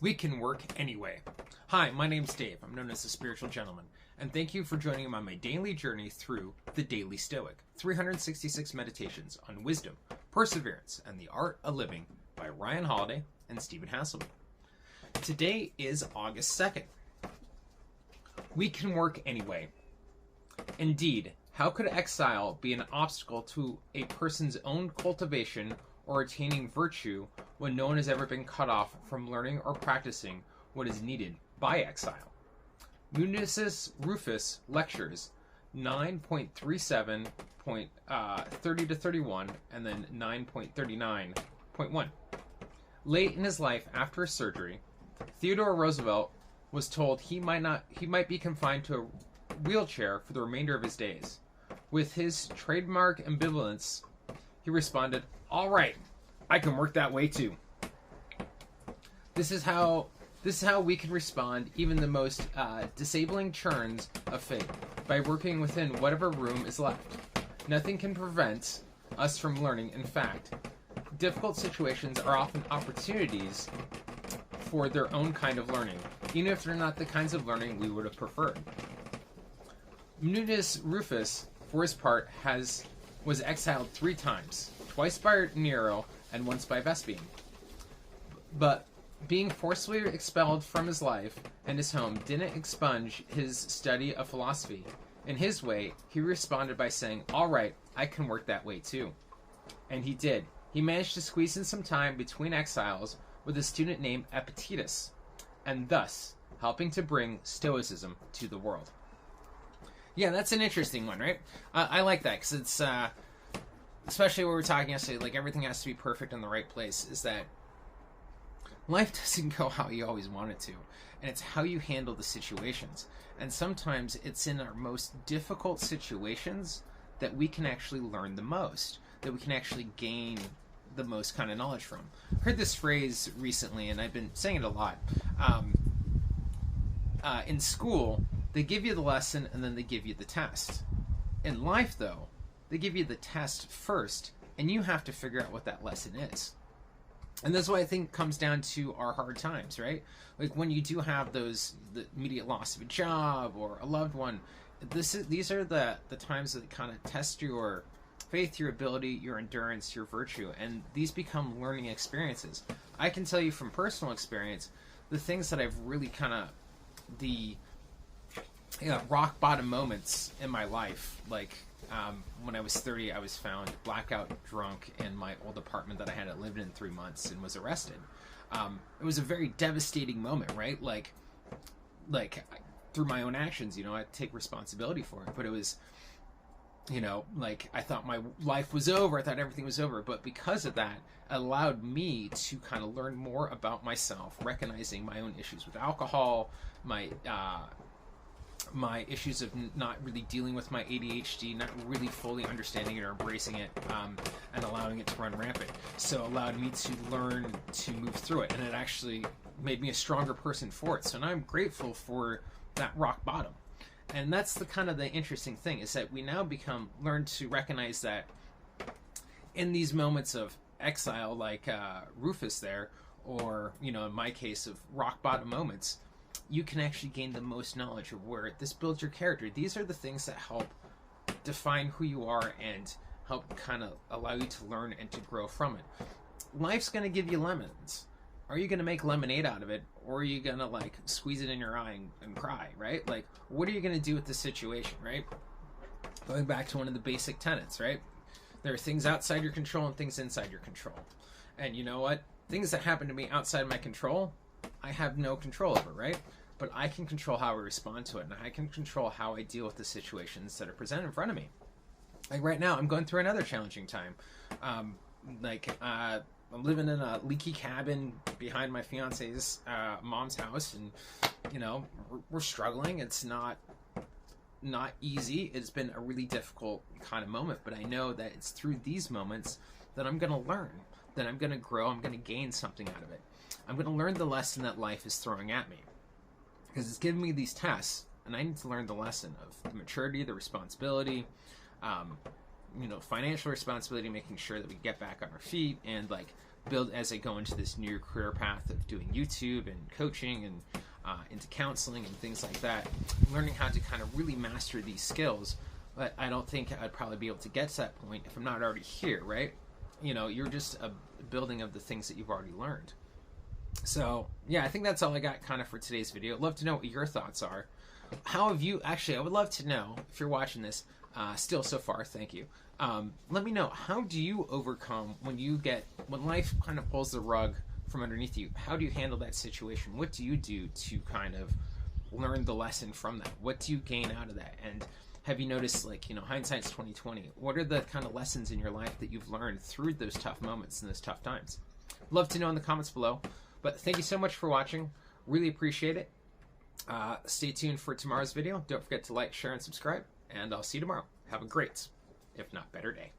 We can work anyway. Hi, my name's Dave. I'm known as the Spiritual Gentleman, and thank you for joining me on my daily journey through the Daily Stoic, 366 meditations on wisdom, perseverance, and the art of living by Ryan Holiday and Stephen Hasselby. Today is August 2nd. We can work anyway. Indeed, how could exile be an obstacle to a person's own cultivation or attaining virtue when no one has ever been cut off from learning or practicing what is needed by exile? Municis Rufus Lectures 9.37.30 to 31 and then 9.39.1. Late in his life after a surgery, Theodore Roosevelt was told he might be confined to a wheelchair for the remainder of his days. With his trademark ambivalence, he responded, "All right, I can work that way too." This is how we can respond even the most disabling churns of fate, by working within whatever room is left. Nothing can prevent us from learning. In fact, difficult situations are often opportunities for their own kind of learning, even if they're not the kinds of learning we would have preferred. Municis Rufus, for his part, was exiled 3 times, twice by Nero and once by Vespasian. But being forcibly expelled from his life and his home didn't expunge his study of philosophy. In his way, he responded by saying, "All right, I can work that way too." And he did. He managed to squeeze in some time between exiles with a student named Epictetus, and thus helping to bring Stoicism to the world. Yeah, that's an interesting one, right? I like that because it's, especially what we were talking yesterday, like everything has to be perfect in the right place, is that life doesn't go how you always want it to, and it's how you handle the situations. And sometimes it's in our most difficult situations that we can actually learn the most, that we can actually gain the most kind of knowledge from. I heard this phrase recently, and I've been saying it a lot. In school, they give you the lesson and then they give you the test. In life, though, they give you the test first, and you have to figure out what that lesson is. And that's what I think comes down to our hard times, right? Like when you do have the immediate loss of a job or a loved one, these are the times that kind of test your faith, your ability, your endurance, your virtue, and these become learning experiences. I can tell you from personal experience, the things that I've really kind of, rock bottom moments in my life, like when I was 30, I was found blackout drunk in my old apartment that I hadn't lived in 3 months and was arrested. It was a very devastating moment, right? Like through my own actions, I take responsibility for it, but it was, I thought my life was over. I thought everything was over. But because of that, it allowed me to kind of learn more about myself, recognizing my own issues with alcohol, my issues of not really dealing with my ADHD, not really fully understanding it or embracing it, and allowing it to run rampant. So it allowed me to learn to move through it. And it actually made me a stronger person for it. So now I'm grateful for that rock bottom. And that's the kind of the interesting thing, is that we now learn to recognize that in these moments of exile, like Rufus there, or, in my case of rock bottom moments, you can actually gain the most knowledge of where this builds your character. These are the things that help define who you are and help kind of allow you to learn and to grow from it. Life's going to give you lemons. Are you going to make lemonade out of it, or are you going to squeeze it in your eye and cry, right? Like, what are you going to do with the situation, right? Going back to one of the basic tenets, right? There are things outside your control and things inside your control. And you know what? Things that happen to me outside my control, I have no control over, right? But I can control how I respond to it, and I can control how I deal with the situations that are presented in front of me. Like right now, I'm going through another challenging time. I'm living in a leaky cabin behind my fiance's mom's house, and we're struggling. It's not easy. It's been a really difficult kind of moment, but I know that it's through these moments that I'm going to learn, that I'm going to grow, I'm going to gain something out of it. I'm going to learn the lesson that life is throwing at me, because it's giving me these tests, and I need to learn the lesson of the maturity, the responsibility, financial responsibility, making sure that we get back on our feet, and build as I go into this new career path of doing YouTube and coaching and into counseling and things like that, learning how to kind of really master these skills. But I don't think I'd probably be able to get to that point if I'm not already here, right? You know, you're just a building of the things that you've already learned. So yeah, I think that's all I got kind of for today's video. I'd love to know what your thoughts are. How have you, actually, I would love to know, if you're watching this still so far, thank you. Let me know, how do you overcome when life kind of pulls the rug from underneath you? How do you handle that situation? What do you do to kind of learn the lesson from that? What do you gain out of that? And have you noticed, like, you know, hindsight's 20/20? What are the kind of lessons in your life that you've learned through those tough moments and those tough times? Love to know in the comments below. But thank you so much for watching. Really appreciate it. Stay tuned for tomorrow's video. Don't forget to like, share, and subscribe. And I'll see you tomorrow. Have a great, if not better, day.